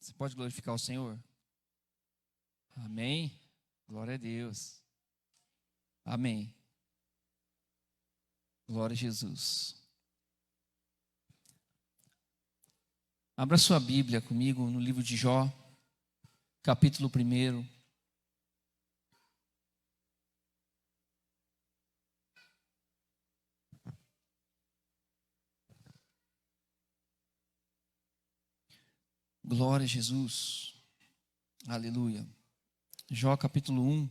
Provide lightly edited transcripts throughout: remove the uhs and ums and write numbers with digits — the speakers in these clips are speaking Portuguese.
Você pode glorificar o Senhor? Amém? Glória a Deus. Amém. Glória a Jesus. Abra sua Bíblia comigo no livro de Jó, capítulo 1. Glória a Jesus. Aleluia. Jó capítulo 1.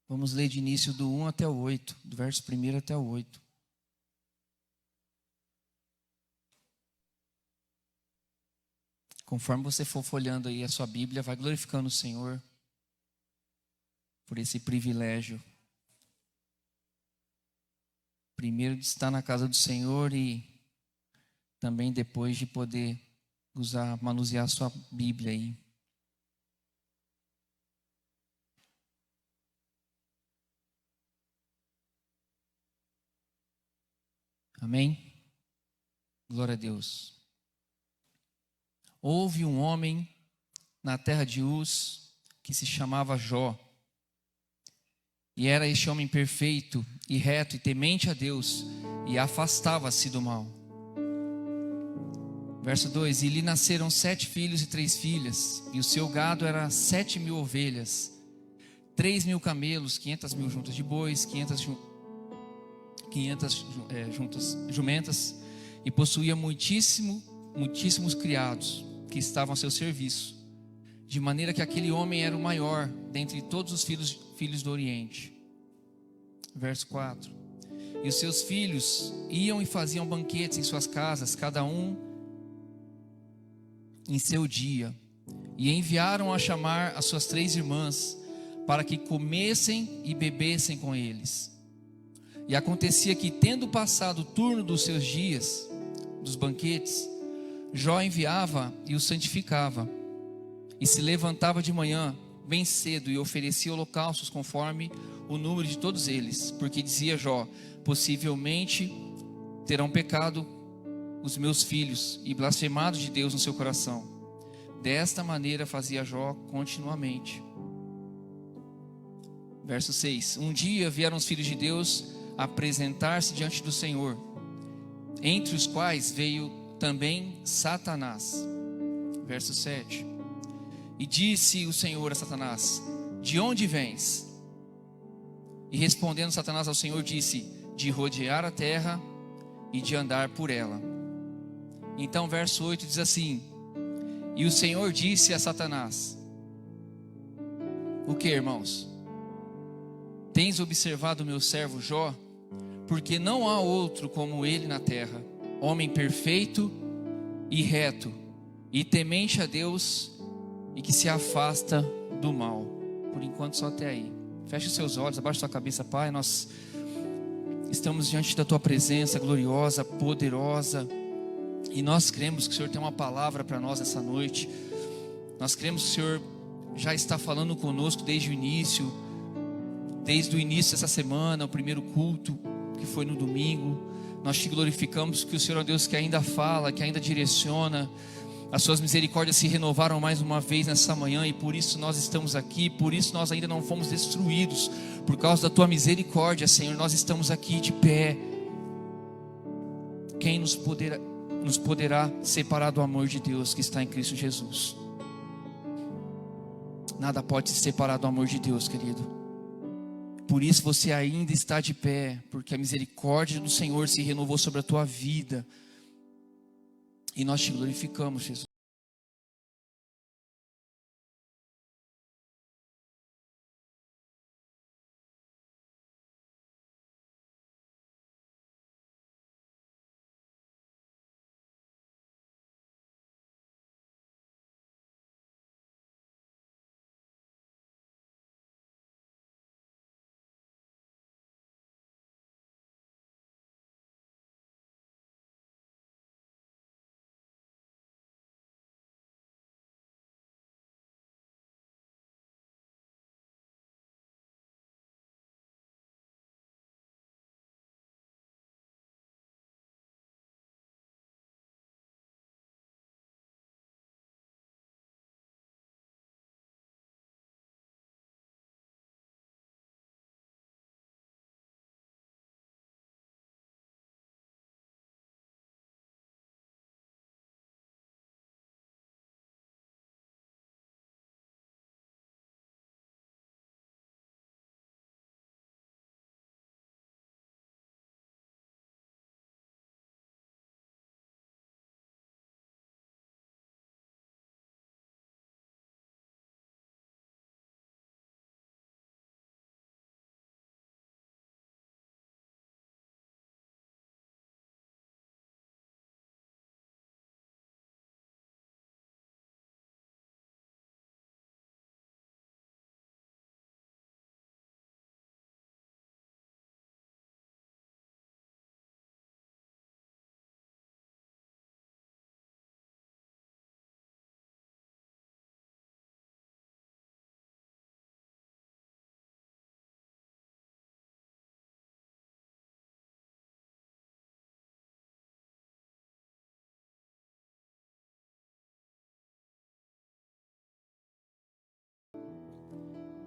Vamos ler de início do 1 até o 8, do verso 1 até o 8. Conforme você for folhando aí a sua Bíblia, vai glorificando o Senhor por esse privilégio. Primeiro de estar na casa do Senhor e também depois de poder manusear a sua Bíblia aí. Amém? Glória a Deus. Houve um homem na terra de Uz que se chamava Jó. E era este homem perfeito e reto e temente a Deus, e afastava-se do mal. Verso 2: E lhe nasceram 7 filhos e 3 filhas, e o seu gado era 7.000 ovelhas, 3.000 camelos, 500.000 juntas de bois, 500 juntas jumentas, e possuía muitíssimos criados que estavam a seu serviço, de maneira que aquele homem era o maior dentre todos os filhos do Oriente. Verso 4: E os seus filhos iam e faziam banquetes em suas casas, cada um em seu dia, e enviaram a chamar as suas 3 irmãs, para que comessem e bebessem com eles. E acontecia que, tendo passado o turno dos seus dias, dos banquetes, Jó enviava e os santificava, e se levantava de manhã bem cedo e oferecia holocaustos conforme o número de todos eles, porque dizia Jó: possivelmente terão pecado os meus filhos e blasfemado de Deus no seu coração. Desta maneira fazia Jó continuamente. Verso 6: Um dia vieram os filhos de Deus apresentar-se diante do Senhor, entre os quais veio também Satanás. Verso 7: E disse o Senhor a Satanás: De onde vens? E respondendo Satanás ao Senhor, disse: De rodear a terra e de andar por ela. Então verso 8 diz assim: E o Senhor disse a Satanás: O que, irmãos? Tens observado o meu servo Jó? Porque não há outro como ele na terra, homem perfeito e reto, e temente a Deus, e que se afasta do mal. Por enquanto só até aí. Feche os seus olhos, abaixe sua cabeça. Pai, nós estamos diante da tua presença gloriosa, poderosa, e nós cremos que o Senhor tem uma palavra para nós essa noite. Nós cremos que o Senhor já está falando conosco desde o início dessa semana, o primeiro culto que foi no domingo. Nós te glorificamos que o Senhor é um Deus que ainda fala, que ainda direciona. As suas misericórdias se renovaram mais uma vez nessa manhã, e por isso nós estamos aqui, por isso nós ainda não fomos destruídos. Por causa da tua misericórdia, Senhor, nós estamos aqui de pé. Quem nos poderá separar do amor de Deus que está em Cristo Jesus? Nada pode se separar do amor de Deus, querido. Por isso você ainda está de pé, porque a misericórdia do Senhor se renovou sobre a tua vida. E nós te glorificamos, Jesus.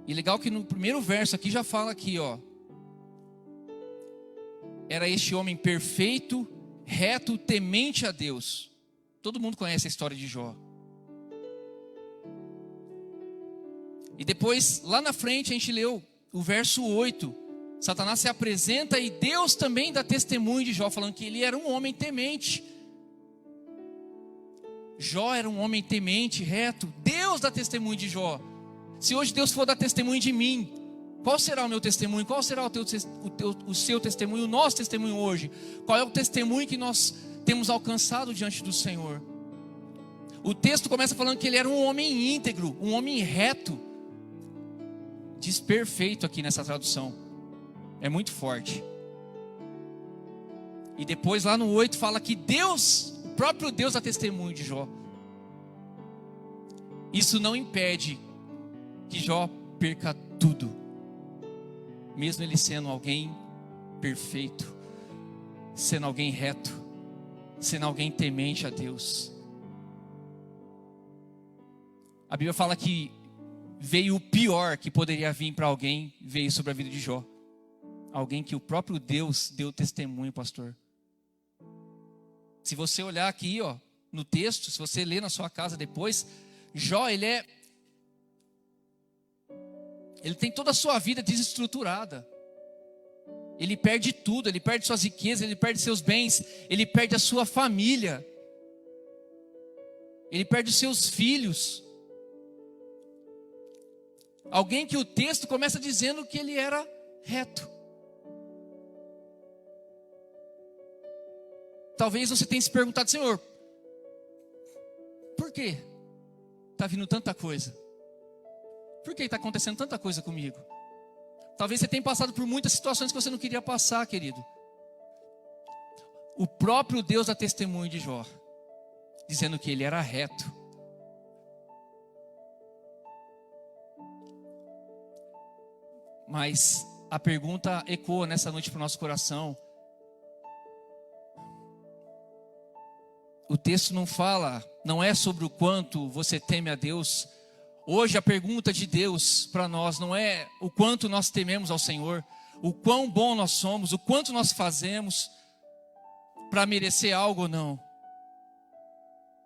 E legal que no primeiro verso aqui já fala aqui, ó. Era este homem perfeito, reto, temente a Deus. Todo mundo conhece a história de Jó. E depois, lá na frente, a gente leu o verso 8. Satanás se apresenta e Deus também dá testemunho de Jó, falando que ele era um homem temente. Jó era um homem temente, reto. Deus dá testemunho de Jó. Se hoje Deus for dar testemunho de mim, qual será o meu testemunho? Qual será o seu testemunho, o nosso testemunho hoje? Qual é o testemunho que nós temos alcançado diante do Senhor? O texto começa falando que ele era um homem íntegro, um homem reto. Diz perfeito aqui nessa tradução. É muito forte. E depois lá no 8 fala que Deus, o próprio Deus dá testemunho de Jó. Isso não impede que Jó perca tudo, mesmo ele sendo alguém perfeito, sendo alguém reto, sendo alguém temente a Deus. A Bíblia fala que veio o pior que poderia vir para alguém, veio sobre a vida de Jó. Alguém que o próprio Deus deu testemunho, pastor. Se você olhar aqui, ó, no texto, se você ler na sua casa depois, Jó, ele tem toda a sua vida desestruturada. Ele perde tudo, ele perde suas riquezas, ele perde seus bens, ele perde a sua família, ele perde os seus filhos. Alguém que o texto começa dizendo que ele era reto. Talvez você tenha se perguntado, Senhor, por que está vindo tanta coisa? Por que está acontecendo tanta coisa comigo? Talvez você tenha passado por muitas situações que você não queria passar, querido. O próprio Deus dá testemunho de Jó, dizendo que ele era reto. Mas a pergunta ecoa nessa noite para o nosso coração. O texto não fala, não é sobre o quanto você teme a Deus. Hoje a pergunta de Deus para nós não é o quanto nós tememos ao Senhor, o quão bom nós somos, o quanto nós fazemos para merecer algo ou não.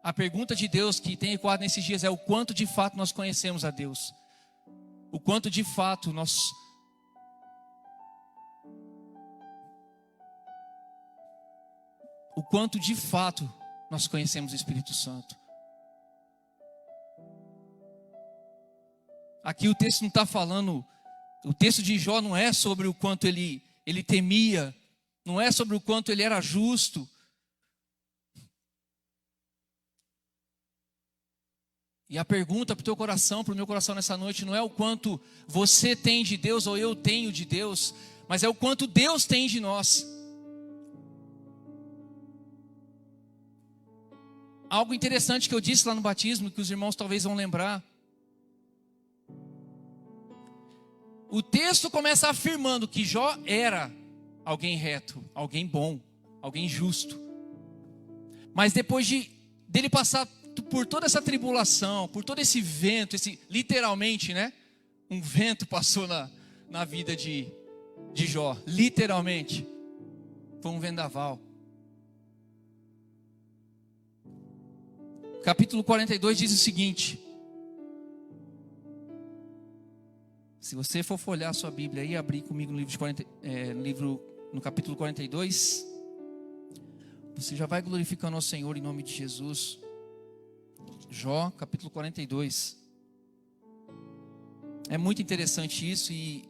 A pergunta de Deus que tem ecoado nesses dias é o quanto de fato nós conhecemos a Deus. O quanto de fato nós conhecemos o Espírito Santo. Aqui o texto não está falando, o texto de Jó não é sobre o quanto ele temia, não é sobre o quanto ele era justo. E a pergunta para o teu coração, para o meu coração nessa noite, não é o quanto você tem de Deus ou eu tenho de Deus, mas é o quanto Deus tem de nós. Algo interessante que eu disse lá no batismo, que os irmãos talvez vão lembrar. O texto começa afirmando que Jó era alguém reto, alguém bom, alguém justo. Mas depois dele passar por toda essa tribulação, por todo esse vento, literalmente, né? Um vento passou na vida de Jó, literalmente. Foi um vendaval. Capítulo 42 diz o seguinte. Se você for folhear a sua Bíblia e abrir comigo no capítulo 42, você já vai glorificando ao Senhor em nome de Jesus. Jó, capítulo 42. É muito interessante isso e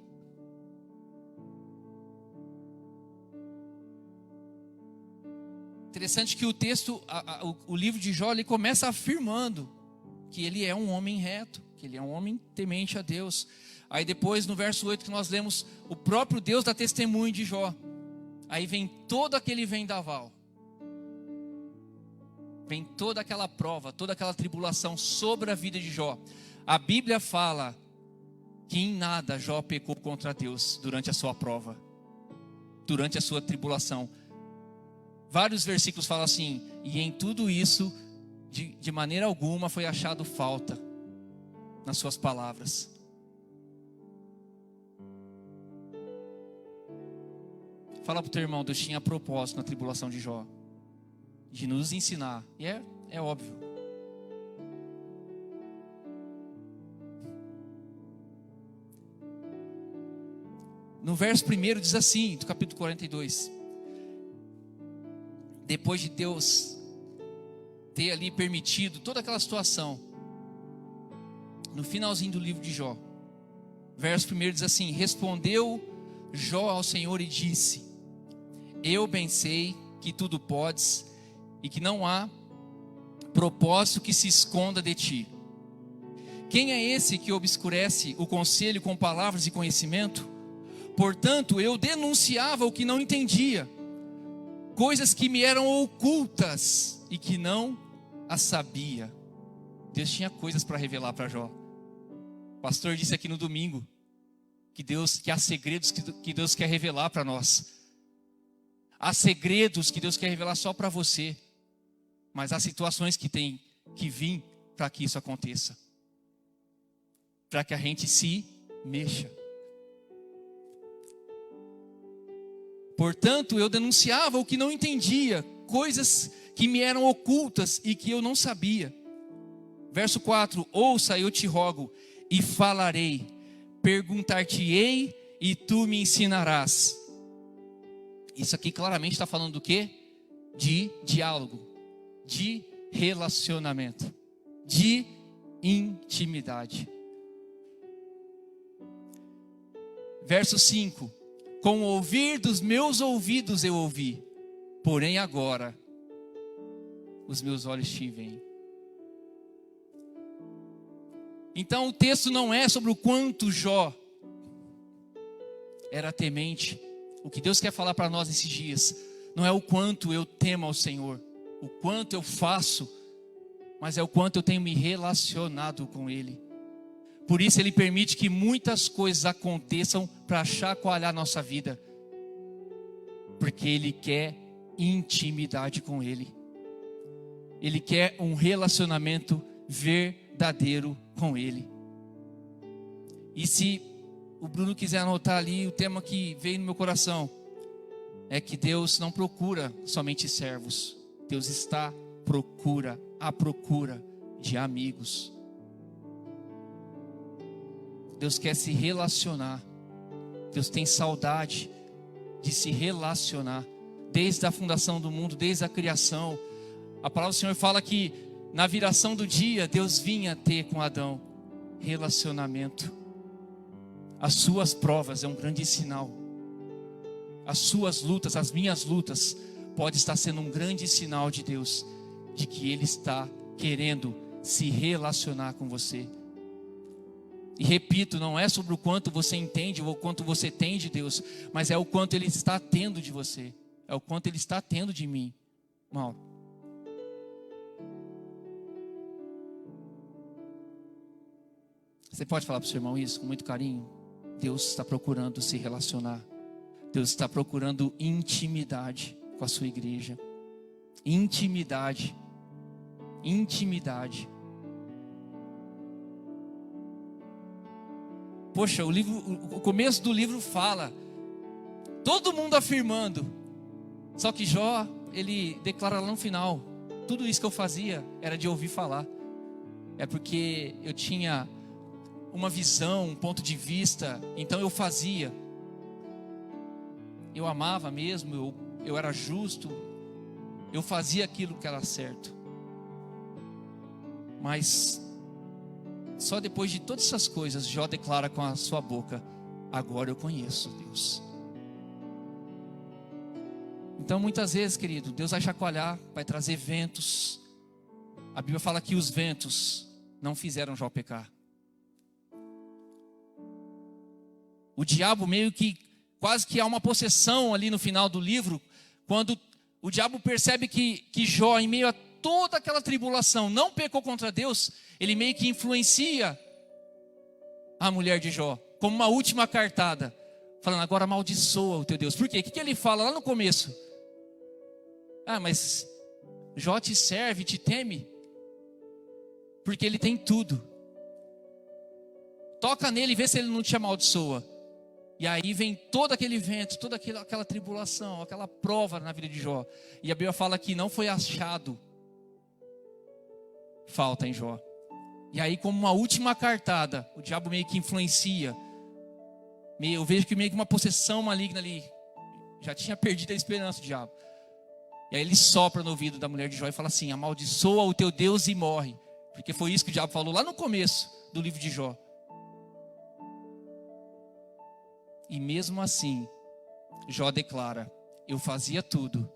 interessante que o texto, o livro de Jó, ele começa afirmando que ele é um homem reto, que ele é um homem temente a Deus. Aí depois no verso 8 que nós lemos, o próprio Deus dá testemunho de Jó. Aí vem todo aquele vendaval. Vem toda aquela prova, toda aquela tribulação sobre a vida de Jó. A Bíblia fala que em nada Jó pecou contra Deus durante a sua prova, durante a sua tribulação. Vários versículos falam assim, e em tudo isso, de maneira alguma foi achado falta nas suas palavras. Fala para o teu irmão, Deus tinha propósito na tribulação de Jó, de nos ensinar. E é óbvio. No verso 1 diz assim, do capítulo 42. Depois de Deus ter ali permitido toda aquela situação, no finalzinho do livro de Jó, verso 1 diz assim: respondeu Jó ao Senhor e disse: eu bem sei que tudo podes e que não há propósito que se esconda de ti. Quem é esse que obscurece o conselho com palavras de conhecimento? Portanto, eu denunciava o que não entendia, coisas que me eram ocultas e que não as sabia. Deus tinha coisas para revelar para Jó. O pastor disse aqui no domingo que há segredos que Deus quer revelar para nós. Há segredos que Deus quer revelar só para você, mas há situações que tem que vir para que isso aconteça, para que a gente se mexa. Portanto, eu denunciava o que não entendia, coisas que me eram ocultas e que eu não sabia. Verso 4: ouça, eu te rogo, e falarei, perguntar-te-ei, e tu me ensinarás. Isso aqui claramente está falando do quê? De diálogo, de relacionamento, de intimidade. Verso 5: com o ouvir dos meus ouvidos eu ouvi, porém agora os meus olhos te veem. Então o texto não é sobre o quanto Jó era temente. O que Deus quer falar para nós nesses dias não é o quanto eu temo ao Senhor, o quanto eu faço, mas é o quanto eu tenho me relacionado com Ele. Por isso Ele permite que muitas coisas aconteçam para chacoalhar nossa vida, porque Ele quer intimidade com Ele. Ele quer um relacionamento verdadeiro com Ele. E se o Bruno quiser anotar ali, o tema que veio no meu coração é que Deus não procura somente servos. Deus está à procura de amigos. Deus quer se relacionar. Deus tem saudade de se relacionar. Desde a fundação do mundo, desde a criação. A palavra do Senhor fala que na viração do dia, Deus vinha ter com Adão relacionamento. As suas provas é um grande sinal. As suas lutas, as minhas lutas, pode estar sendo um grande sinal de Deus, de que Ele está querendo se relacionar com você. E repito, não é sobre o quanto você entende ou o quanto você tem de Deus, mas é o quanto Ele está tendo de você, é o quanto Ele está tendo de mim. Mauro, você pode falar para o seu irmão isso com muito carinho? Deus está procurando se relacionar. Deus está procurando intimidade com a sua igreja. Intimidade. Intimidade. Poxa, o começo do livro fala, todo mundo afirmando, só que Jó, ele declara lá no final, tudo isso que eu fazia era de ouvir falar, é porque eu tinha uma visão, um ponto de vista, então eu fazia, eu amava mesmo, eu era justo, eu fazia aquilo que era certo, mas só depois de todas essas coisas, Jó declara com a sua boca, agora eu conheço Deus. Então muitas vezes, querido, Deus vai chacoalhar, vai trazer ventos. A Bíblia fala que os ventos não fizeram Jó pecar. O diabo meio que, quase que há uma possessão ali no final do livro, quando o diabo percebe que Jó, em meio a toda aquela tribulação, não pecou contra Deus, ele meio que influencia a mulher de Jó, como uma última cartada, falando, agora amaldiçoa o teu Deus. Por quê? O que ele fala lá no começo? Ah, mas Jó te serve, te teme, porque ele tem tudo. Toca nele e vê se ele não te amaldiçoa. E aí vem todo aquele vento, toda aquela tribulação, aquela prova na vida de Jó. E a Bíblia fala que não foi achado falta em Jó. E aí, como uma última cartada, o diabo meio que influencia. Eu vejo que meio que uma possessão maligna ali. Já tinha perdido a esperança, o diabo. E aí ele sopra no ouvido da mulher de Jó e fala assim: amaldiçoa o teu Deus e morre. Porque foi isso que o diabo falou lá no começo do livro de Jó. E mesmo assim, Jó declara: eu fazia tudo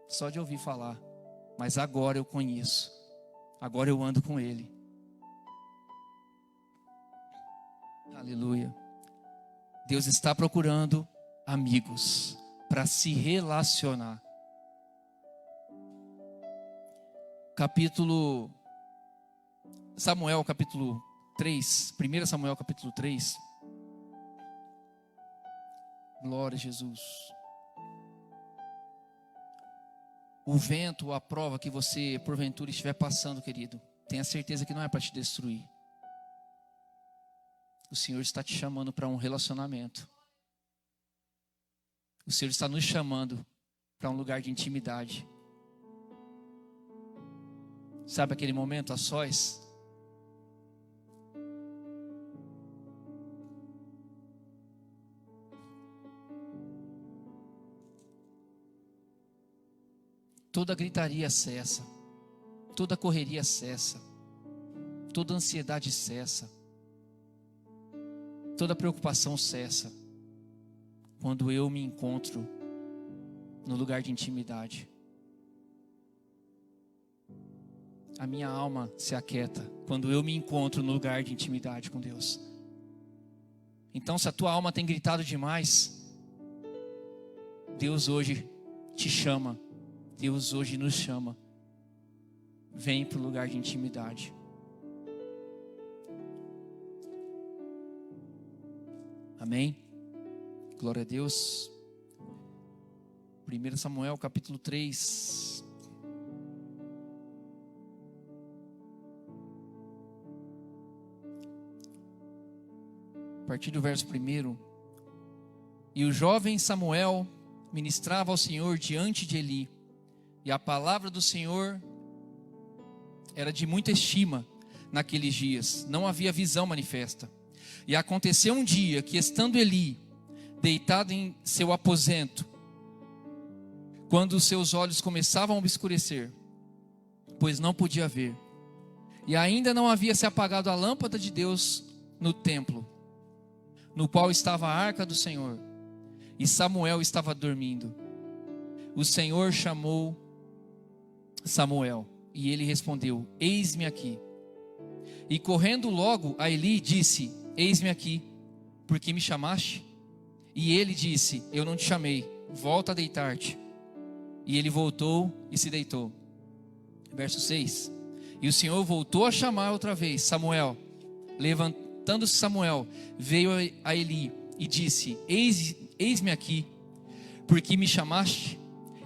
só de ouvir falar, mas agora eu conheço, agora eu ando com ele. Aleluia. Deus está procurando amigos para se relacionar. Samuel capítulo 3, 1 Samuel capítulo 3. Glória a Jesus. O vento, a prova que você porventura estiver passando, querido, tenha certeza que não é para te destruir. O Senhor está te chamando para um relacionamento. O Senhor está nos chamando para um lugar de intimidade. Sabe aquele momento a sós? Toda gritaria cessa, toda correria cessa, toda ansiedade cessa, toda preocupação cessa, quando eu me encontro no lugar de intimidade. A minha alma se aquieta quando eu me encontro no lugar de intimidade com Deus. Então, se a tua alma tem gritado demais, Deus hoje te chama. Deus hoje nos chama. Vem para o lugar de intimidade. Amém? Glória a Deus. 1 Samuel capítulo 3. A partir do verso 1. E o jovem Samuel ministrava ao Senhor diante de Eli. E a palavra do Senhor era de muita estima naqueles dias. Não havia visão manifesta. E aconteceu um dia que, estando Eli deitado em seu aposento, quando os seus olhos começavam a obscurecer, pois não podia ver, e ainda não havia se apagado a lâmpada de Deus no templo, no qual estava a arca do Senhor, e Samuel estava dormindo. O Senhor chamou Samuel, e ele respondeu: eis-me aqui. E correndo logo a Eli, disse: eis-me aqui, porque me chamaste? E ele disse: eu não te chamei, volta a deitar-te. E ele voltou e se deitou. Verso 6. E o Senhor voltou a chamar outra vez Samuel. Levantando-se Samuel, veio a Eli e disse: eis-me aqui, porque me chamaste?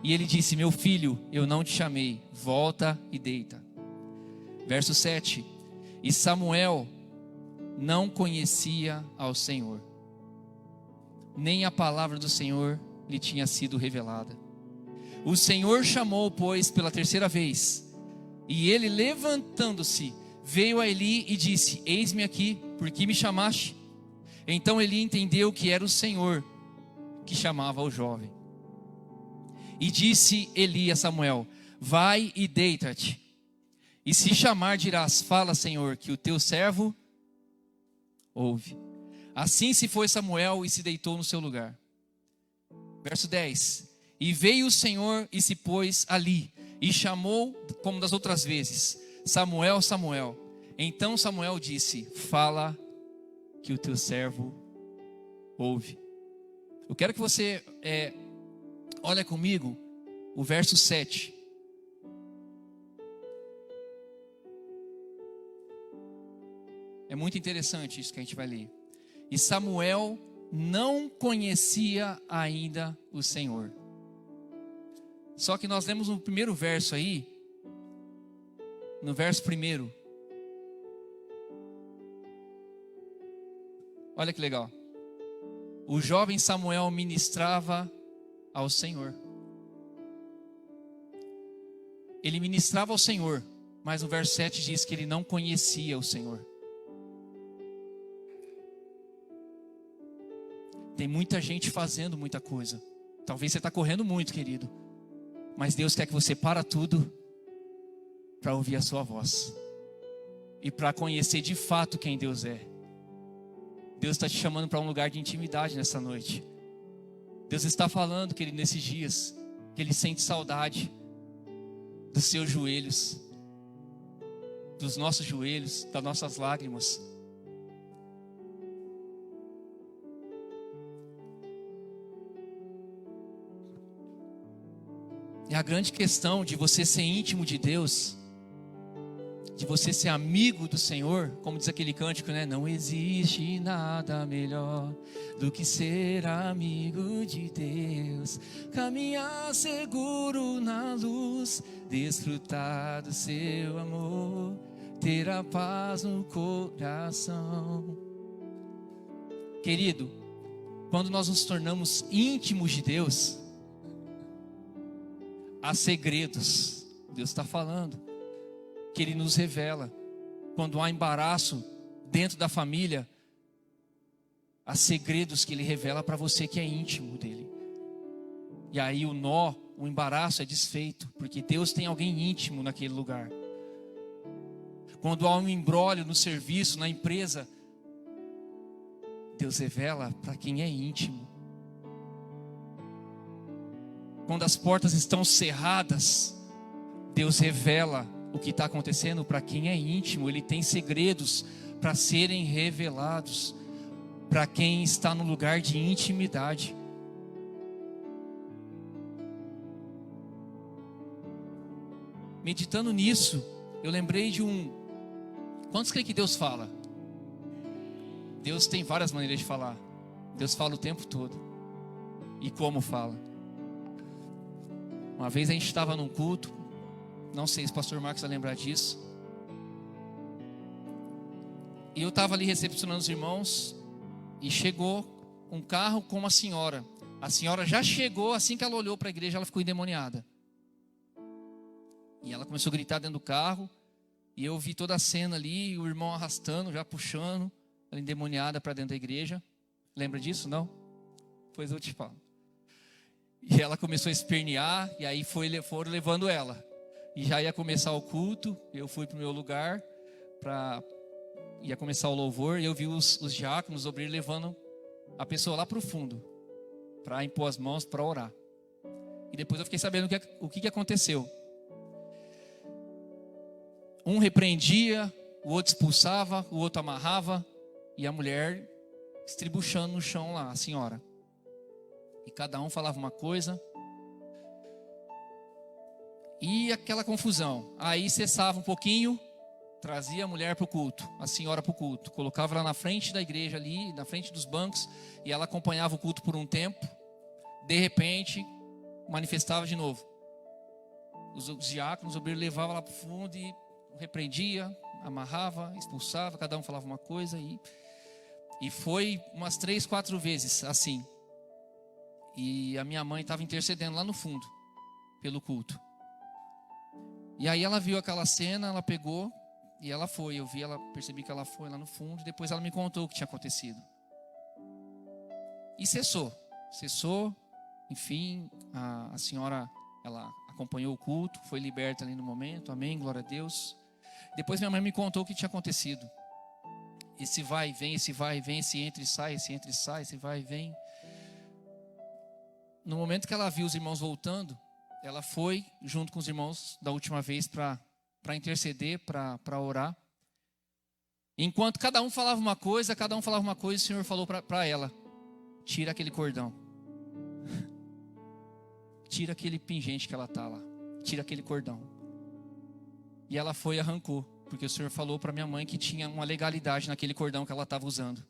E ele disse: meu filho, eu não te chamei, volta e deita. Verso 7. E Samuel não conhecia ao Senhor, nem a palavra do Senhor lhe tinha sido revelada. O Senhor chamou, pois, pela terceira vez, e ele, levantando-se, veio a Eli e disse: eis-me aqui, porque me chamaste? Então Eli entendeu que era o Senhor que chamava o jovem. E disse Eli a Samuel: vai e deita-te, e se chamar dirás: fala, Senhor, que o teu servo ouve. Assim se foi Samuel e se deitou no seu lugar. Verso 10. E veio o Senhor e se pôs ali, e chamou, como das outras vezes: Samuel, Samuel. Então Samuel disse: fala, que o teu servo ouve. Eu quero que você olha comigo o verso 7. É muito interessante isso que a gente vai ler. E Samuel não conhecia ainda o Senhor. Só que nós lemos no primeiro verso aí, no verso 1. Olha que legal. O jovem Samuel ministrava ao Senhor. Ele ministrava ao Senhor, mas o verso 7 diz que ele não conhecia o Senhor. Tem muita gente fazendo muita coisa. Talvez você está correndo muito, querido. Mas Deus quer que você para tudo para ouvir a sua voz. E para conhecer de fato quem Deus é. Deus está te chamando para um lugar de intimidade nessa noite. Deus está falando, querido, nesses dias, que Ele sente saudade dos seus joelhos, dos nossos joelhos, das nossas lágrimas. E a grande questão de você ser íntimo de Deus, de você ser amigo do Senhor, como diz aquele cântico, né? Não existe nada melhor do que ser amigo de Deus, caminhar seguro na luz, desfrutar do seu amor, ter a paz no coração. Querido, quando nós nos tornamos íntimos de Deus, há segredos, Deus está falando, que Ele nos revela. Quando há embaraço dentro da família, há segredos que Ele revela para você que é íntimo dEle. E aí o embaraço é desfeito, porque Deus tem alguém íntimo naquele lugar. Quando há um imbróglio no serviço, na empresa, Deus revela para quem é íntimo. Quando as portas estão cerradas, Deus revela o que está acontecendo para quem é íntimo. Ele tem segredos para serem revelados para quem está no lugar de intimidade. Meditando nisso, eu lembrei de Quantos creem que Deus fala? Deus tem várias maneiras de falar. Deus fala o tempo todo. E como fala? Uma vez a gente estava num culto, não sei se o pastor Marcos vai lembrar disso, e eu estava ali recepcionando os irmãos, e chegou um carro com uma senhora. A senhora já chegou, assim que ela olhou para a igreja, ela ficou endemoniada. E ela começou a gritar dentro do carro, e eu vi toda a cena ali, o irmão arrastando, já puxando, ela endemoniada para dentro da igreja. Lembra disso, não? Pois eu te falo. E ela começou a espernear, e aí foram levando ela. E já ia começar o culto, eu fui para o meu lugar, ia começar o louvor, e eu vi os diáconos, os obreiros levando a pessoa lá para o fundo, para impor as mãos, para orar. E depois eu fiquei sabendo o que aconteceu. Um repreendia, o outro expulsava, o outro amarrava, e a mulher estribuchando no chão lá, a senhora. E cada um falava uma coisa. E aquela confusão. Aí cessava um pouquinho, trazia a mulher para o culto, a senhora para o culto. Colocava ela na frente da igreja ali, na frente dos bancos. E ela acompanhava o culto por um tempo. De repente, manifestava de novo. Os diáconos, o obreiro levava lá para o fundo e repreendia, amarrava, expulsava. Cada um falava uma coisa. E foi umas 3, 4 vezes assim. E a minha mãe estava intercedendo lá no fundo, pelo culto. E aí ela viu aquela cena, ela pegou e ela foi. Percebi que ela foi lá no fundo. E depois ela me contou o que tinha acontecido. E cessou. Enfim, a senhora, ela acompanhou o culto, foi liberta ali no momento. Amém, glória a Deus. Depois minha mãe me contou o que tinha acontecido. Esse vai e vem, esse vai e vem, esse entra e sai, esse vai e vem. No momento que ela viu os irmãos voltando, ela foi junto com os irmãos da última vez para interceder, para orar. Enquanto cada um falava uma coisa, o Senhor falou para ela: tira aquele cordão. Tira aquele pingente que ela está lá. Tira aquele cordão. E ela foi e arrancou, porque o Senhor falou para minha mãe que tinha uma legalidade naquele cordão que ela estava usando.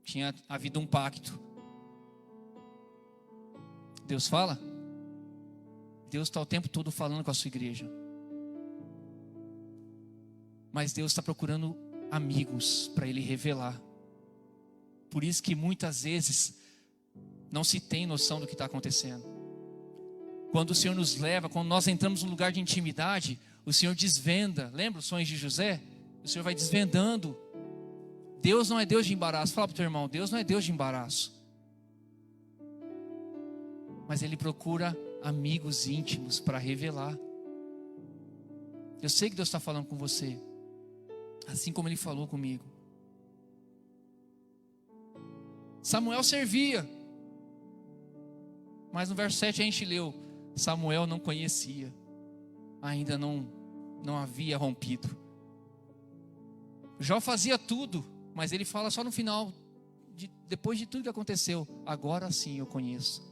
Tinha havido um pacto. Deus fala? Deus está o tempo todo falando com a sua igreja. Mas Deus está procurando amigos para Ele revelar. Por isso que muitas vezes não se tem noção do que está acontecendo. Quando o Senhor nos leva, quando nós entramos num lugar de intimidade, o Senhor desvenda. Lembra os sonhos de José? O Senhor vai desvendando. Deus não é Deus de embaraço. Fala para o teu irmão, Deus não é Deus de embaraço. Mas Ele procura amigos íntimos para revelar. Eu sei que Deus está falando com você, assim como Ele falou comigo. Samuel servia, mas no verso 7 a gente leu: Samuel não conhecia, ainda não havia rompido. Jó fazia tudo, mas ele fala só no final, depois de tudo que aconteceu: agora sim eu conheço.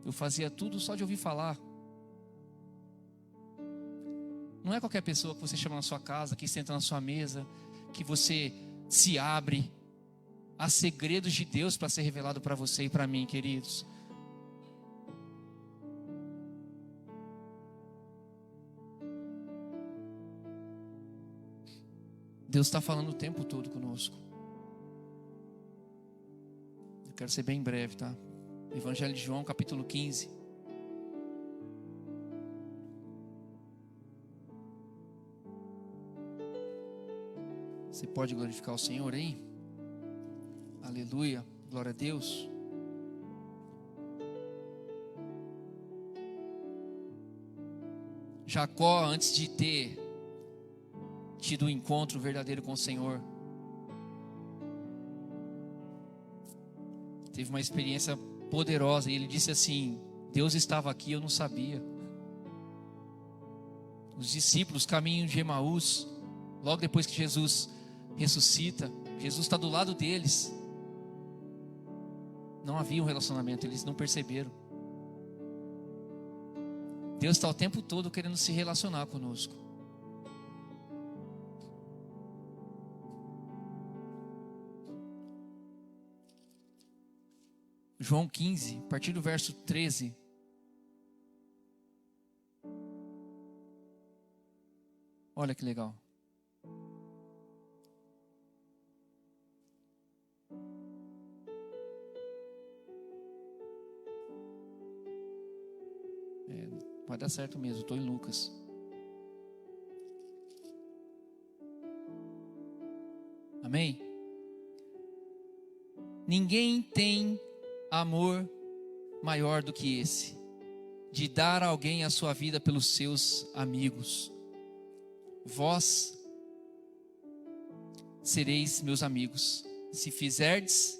Eu fazia tudo só de ouvir falar. Não é qualquer pessoa que você chama na sua casa, que senta na sua mesa, que você se abre. Há segredos de Deus para ser revelado para você e para mim, queridos. Deus está falando o tempo todo conosco. Eu quero ser bem breve, tá? Evangelho de João, capítulo 15. Você pode glorificar o Senhor aí? Aleluia, glória a Deus. Jacó, antes de ter tido um encontro verdadeiro com o Senhor, teve uma experiência poderosa, e ele disse assim: Deus estava aqui, eu não sabia. Os discípulos, caminho de Emaús, logo depois que Jesus ressuscita, Jesus está do lado deles. Não havia um relacionamento, eles não perceberam. Deus está o tempo todo querendo se relacionar conosco. João 15, a partir do verso 13. Olha que legal. Vai dar certo mesmo, estou em Lucas. Amém? Ninguém tem amor maior do que esse, de dar a alguém a sua vida pelos seus amigos. Vós sereis meus amigos, se fizerdes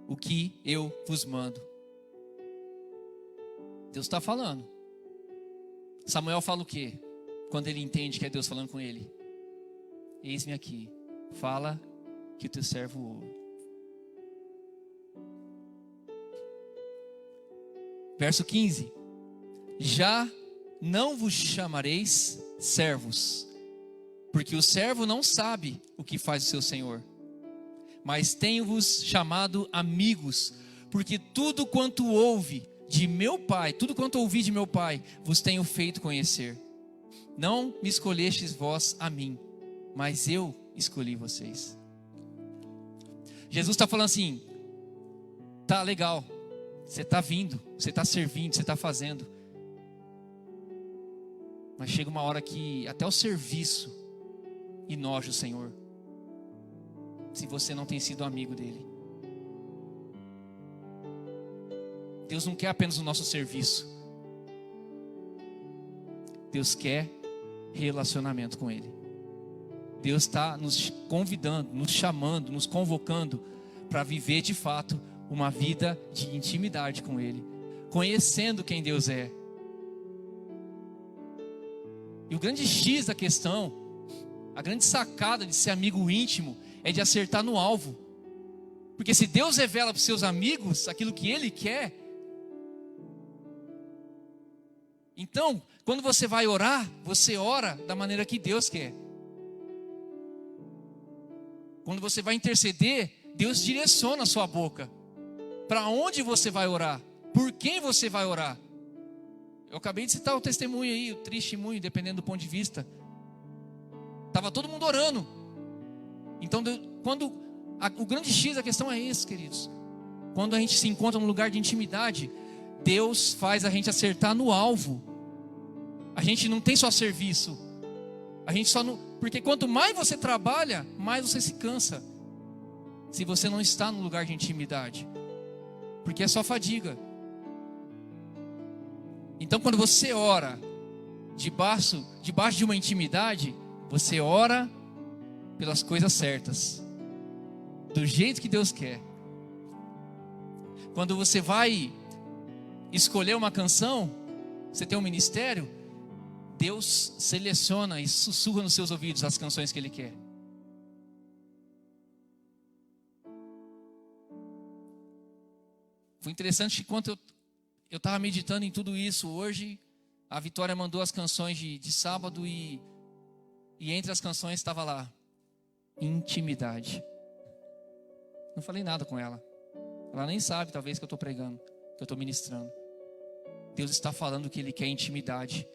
o que eu vos mando. Deus está falando. Samuel fala o quê? Quando ele entende que é Deus falando com ele: eis-me aqui, fala que o teu servo ouve. Verso 15: já não vos chamareis servos, porque o servo não sabe o que faz o seu senhor, mas tenho-vos chamado amigos, porque tudo quanto ouvi de meu Pai, vos tenho feito conhecer. Não me escolhestes vós a mim, mas eu escolhi vocês. Jesus está falando assim: tá legal, você está vindo, você está servindo, você está fazendo, mas chega uma hora que até o serviço enoja o Senhor, se você não tem sido amigo dele. Deus não quer apenas o nosso serviço, Deus quer relacionamento com Ele. Deus está nos convidando, nos chamando, nos convocando para viver de fato uma vida de intimidade com Ele, conhecendo quem Deus é. E o grande X da questão, a grande sacada de ser amigo íntimo, é de acertar no alvo. Porque se Deus revela para os seus amigos aquilo que Ele quer, então, quando você vai orar, você ora da maneira que Deus quer. Quando você vai interceder, Deus direciona a sua boca. Para onde você vai orar? Por quem você vai orar? Eu acabei de citar o testemunho aí, o testemunho, dependendo do ponto de vista. Estava todo mundo orando. Então, o grande X da questão é esse, queridos. Quando a gente se encontra num lugar de intimidade, Deus faz a gente acertar no alvo. A gente não tem só serviço. A gente só não... Porque quanto mais você trabalha, mais você se cansa. Se você não está no lugar de intimidade. Porque é só fadiga. Então quando você ora debaixo de uma intimidade, você ora pelas coisas certas, do jeito que Deus quer. Quando você vai escolher uma canção, você tem um ministério, Deus seleciona e sussurra nos seus ouvidos as canções que Ele quer. Foi interessante que enquanto eu estava meditando em tudo isso, hoje a Vitória mandou as canções de sábado e entre as canções estava lá, intimidade. Não falei nada com ela. Ela nem sabe talvez que eu estou pregando, que eu estou ministrando. Deus está falando que Ele quer intimidade.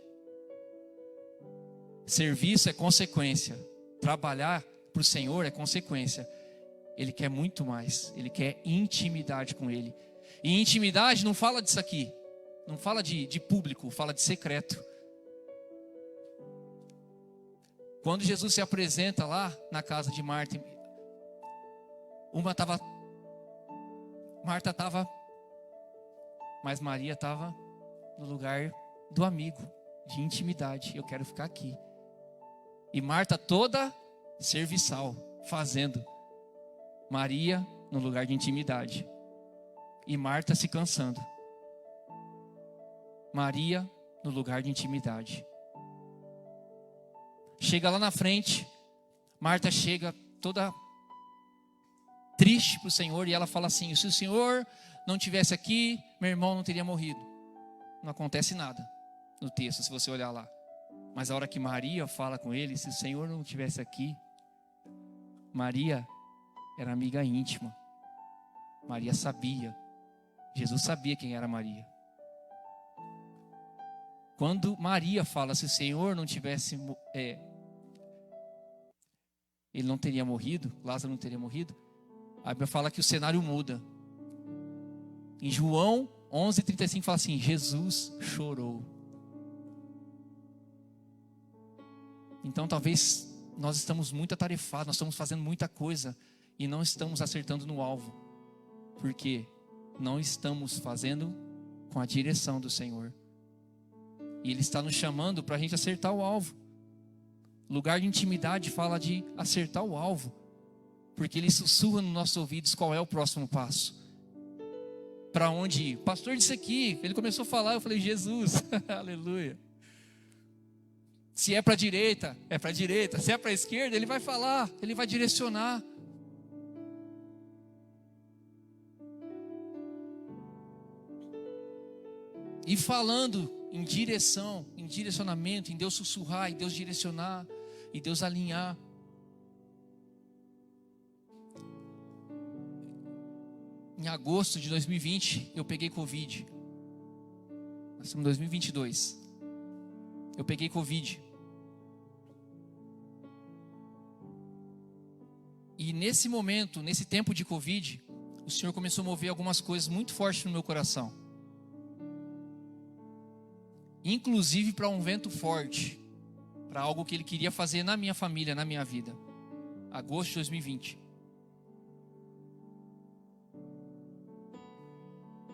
Serviço é consequência. Trabalhar para o Senhor é consequência. Ele quer muito mais. Ele quer intimidade com Ele. E intimidade não fala disso aqui. Não fala de público, fala de secreto. Quando Jesus se apresenta lá na casa de Marta, Marta estava, mas Maria estava no lugar do amigo, de intimidade. Eu quero ficar aqui. E Marta toda serviçal, fazendo. Maria no lugar de intimidade. E Marta se cansando. Maria no lugar de intimidade. Chega lá na frente, Marta chega toda triste para o Senhor e ela fala assim: se o Senhor não tivesse aqui, meu irmão não teria morrido. Não acontece nada no texto, se você olhar lá. Mas a hora que Maria fala com ele, se o Senhor não tivesse aqui, Maria era amiga íntima. Maria sabia. Jesus sabia quem era Maria. Quando Maria fala, se o Senhor não tivesse, ele não teria morrido, Lázaro não teria morrido, a Bíblia fala que o cenário muda. Em João 11:35 fala assim: Jesus chorou. Então talvez nós estamos muito atarefados, nós estamos fazendo muita coisa e não estamos acertando no alvo. Por quê? Não estamos fazendo com a direção do Senhor. E Ele está nos chamando para a gente acertar o alvo. Lugar de intimidade fala de acertar o alvo. Porque Ele sussurra nos nossos ouvidos qual é o próximo passo. Para onde ir? O pastor disse aqui, ele começou a falar, eu falei: Jesus, aleluia. Se é para a direita, é para a direita. Se é para a esquerda, Ele vai falar, Ele vai direcionar. E falando em direção, em direcionamento, em Deus sussurrar, em Deus direcionar, em Deus alinhar. Em agosto de 2020, eu peguei Covid. Nós estamos em 2022. Eu peguei Covid. E nesse momento, nesse tempo de Covid, o Senhor começou a mover algumas coisas muito fortes no meu coração. Inclusive para um vento forte, para algo que Ele queria fazer na minha família, na minha vida. Agosto de 2020.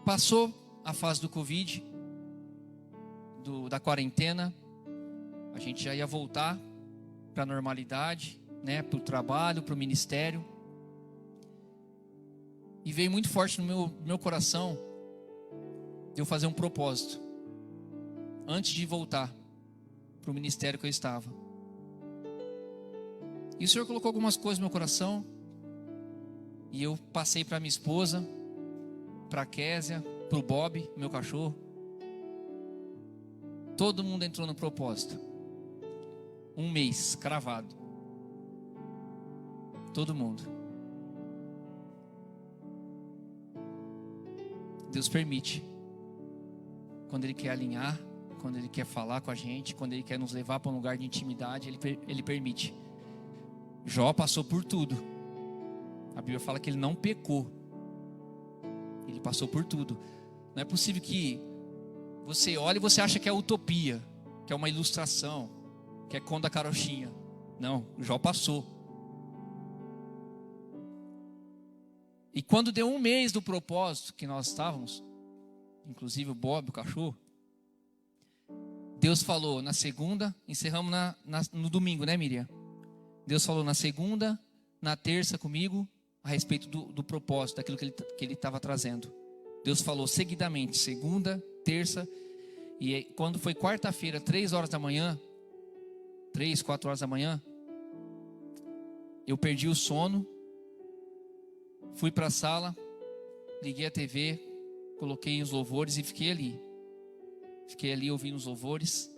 Passou a fase do Covid, da quarentena. A gente já ia voltar para a normalidade, né, para o trabalho, para o ministério. E veio muito forte no meu coração de eu fazer um propósito antes de voltar para o ministério que eu estava. E o Senhor colocou algumas coisas no meu coração. E eu passei para minha esposa, para a Késia, para o Bob, meu cachorro. Todo mundo entrou no propósito. Um mês, cravado. Todo mundo. Deus permite. Quando Ele quer alinhar, quando Ele quer falar com a gente, quando Ele quer nos levar para um lugar de intimidade, Ele permite. Jó passou por tudo. A Bíblia fala que ele não pecou. Ele passou por tudo. Não é possível que você olhe e você acha que é utopia, que é uma ilustração, que é conto da carochinha. Não, Jó passou. E quando deu 1 mês do propósito que nós estávamos, inclusive o Bob, o cachorro, Deus falou na segunda, encerramos no domingo, né, Miriam? Deus falou na segunda, na terça comigo, a respeito do propósito, daquilo que ele estava trazendo. Deus falou seguidamente, segunda, terça, e aí, quando foi quarta-feira, 3 horas da manhã, 3, 4 horas da manhã, eu perdi o sono, fui para a sala, liguei a TV, coloquei os louvores e fiquei ali. Fiquei ali ouvindo os louvores.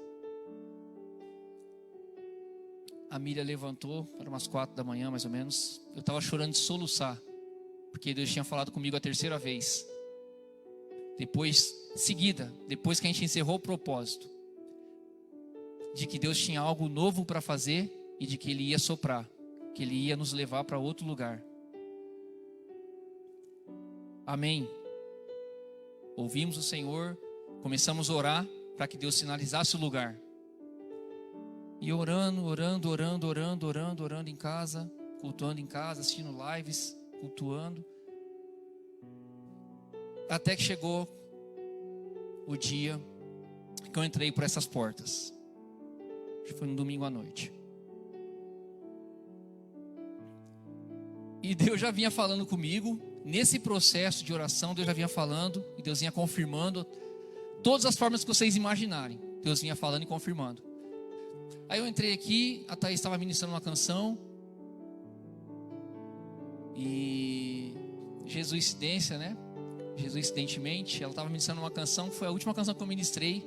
A Miriam levantou, era umas 4 da manhã mais ou menos. Eu estava chorando de soluçar, porque Deus tinha falado comigo a terceira vez. Depois que a gente encerrou o propósito, de que Deus tinha algo novo para fazer e de que Ele ia soprar, que Ele ia nos levar para outro lugar. Amém. Ouvimos o Senhor, começamos a orar para que Deus sinalizasse o lugar. E orando em casa, cultuando em casa, assistindo lives, cultuando. Até que chegou o dia que eu entrei por essas portas. Acho que foi no domingo à noite. E Deus já vinha falando comigo. Nesse processo de oração, Deus já vinha falando. E Deus vinha confirmando todas as formas que vocês imaginarem. Deus vinha falando e confirmando. Aí eu entrei aqui, a Thaís estava ministrando uma canção. E Jesuicidência, né? Jesuidentemente, ela estava ministrando uma canção, que foi a última canção que eu ministrei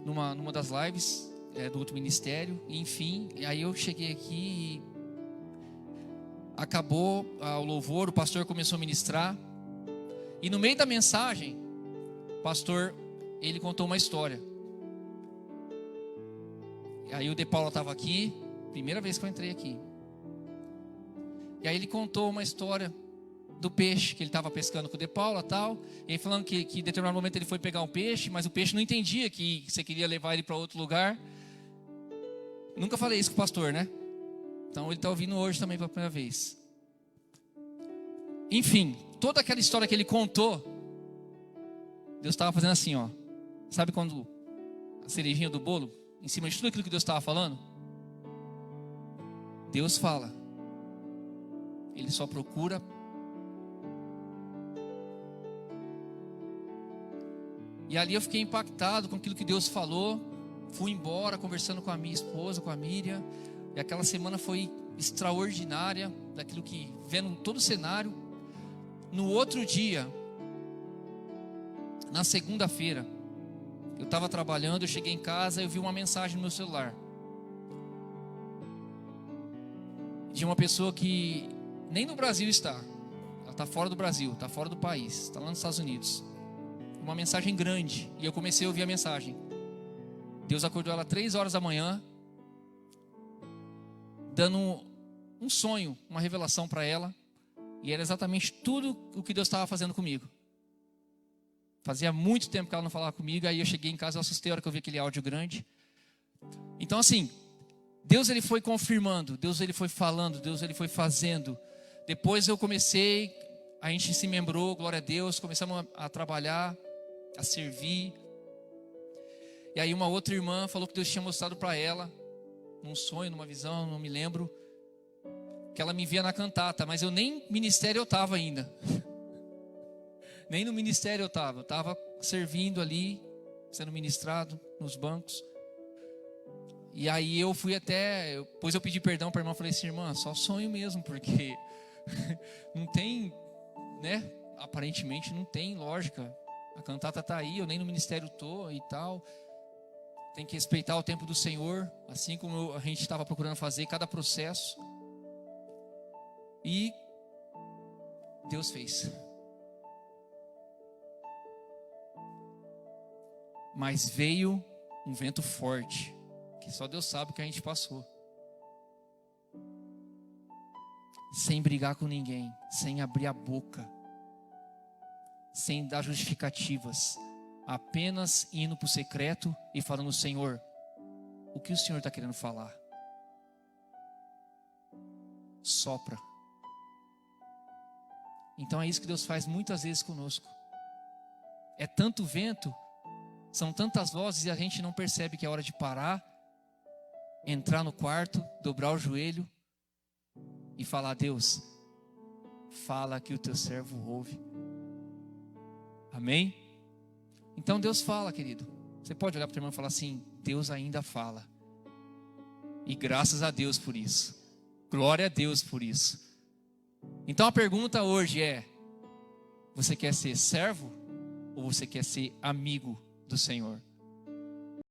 numa das lives do outro ministério. E, enfim, aí eu cheguei aqui e acabou o louvor, o pastor começou a ministrar. E no meio da mensagem, o pastor, ele contou uma história. E aí o De Paula estava aqui, primeira vez que eu entrei aqui. E aí ele contou uma história do peixe que ele estava pescando com o De Paula e tal. E aí falando que em determinado momento ele foi pegar um peixe, mas o peixe não entendia que você queria levar ele para outro lugar. Nunca falei isso com o pastor, né? Então ele está ouvindo hoje também pela primeira vez. Enfim, toda aquela história que ele contou, Deus estava fazendo assim, ó. Sabe quando a cerejinha do bolo, em cima de tudo aquilo que Deus estava falando? Deus fala. Ele só procura. E ali eu fiquei impactado com aquilo que Deus falou. Fui embora conversando com a minha esposa, com a Miriam. E aquela semana foi extraordinária, daquilo que vendo todo o cenário. No outro dia, na segunda-feira, eu estava trabalhando, eu cheguei em casa e eu vi uma mensagem no meu celular. De uma pessoa que nem no Brasil está. Ela está fora do Brasil, está fora do país, está lá nos Estados Unidos. Uma mensagem grande. E eu comecei a ouvir a mensagem. Deus acordou ela 3 horas da manhã, dando um sonho, uma revelação para ela. E era exatamente tudo o que Deus estava fazendo comigo. Fazia muito tempo que ela não falava comigo. Aí eu cheguei em casa, eu assustei a hora que eu vi aquele áudio grande. Então assim, Deus ele foi confirmando, Deus ele foi falando, Deus ele foi fazendo. Depois eu comecei, a gente se membrou, glória a Deus, começamos a trabalhar, a servir. E aí uma outra irmã falou que Deus tinha mostrado para ela, num sonho, numa visão, não me lembro, que ela me via na cantata, mas eu nem ministério eu estava ainda. Nem no ministério eu estava servindo ali, sendo ministrado nos bancos. E aí eu fui depois eu pedi perdão para a irmã, falei assim, irmã, só sonho mesmo, porque não tem, né, aparentemente não tem lógica. A cantata está aí, eu nem no ministério estou e tal. Tem que respeitar o tempo do Senhor, assim como a gente estava procurando fazer cada processo. E Deus fez. Mas veio um vento forte, que só Deus sabe o que a gente passou. Sem brigar com ninguém, sem abrir a boca, sem dar justificativas, apenas indo para o secreto e falando: Senhor, o que o Senhor está querendo falar? Sopra. Então é isso que Deus faz muitas vezes conosco. É tanto vento, são tantas vozes, e a gente não percebe que é hora de parar, entrar no quarto, dobrar o joelho e falar: Deus, fala que o teu servo ouve. Amém? Então Deus fala, querido. Você pode olhar para o teu irmão e falar assim: Deus ainda fala. E graças a Deus por isso. Glória a Deus por isso. Então a pergunta hoje é: você quer ser servo ou você quer ser amigo do Senhor?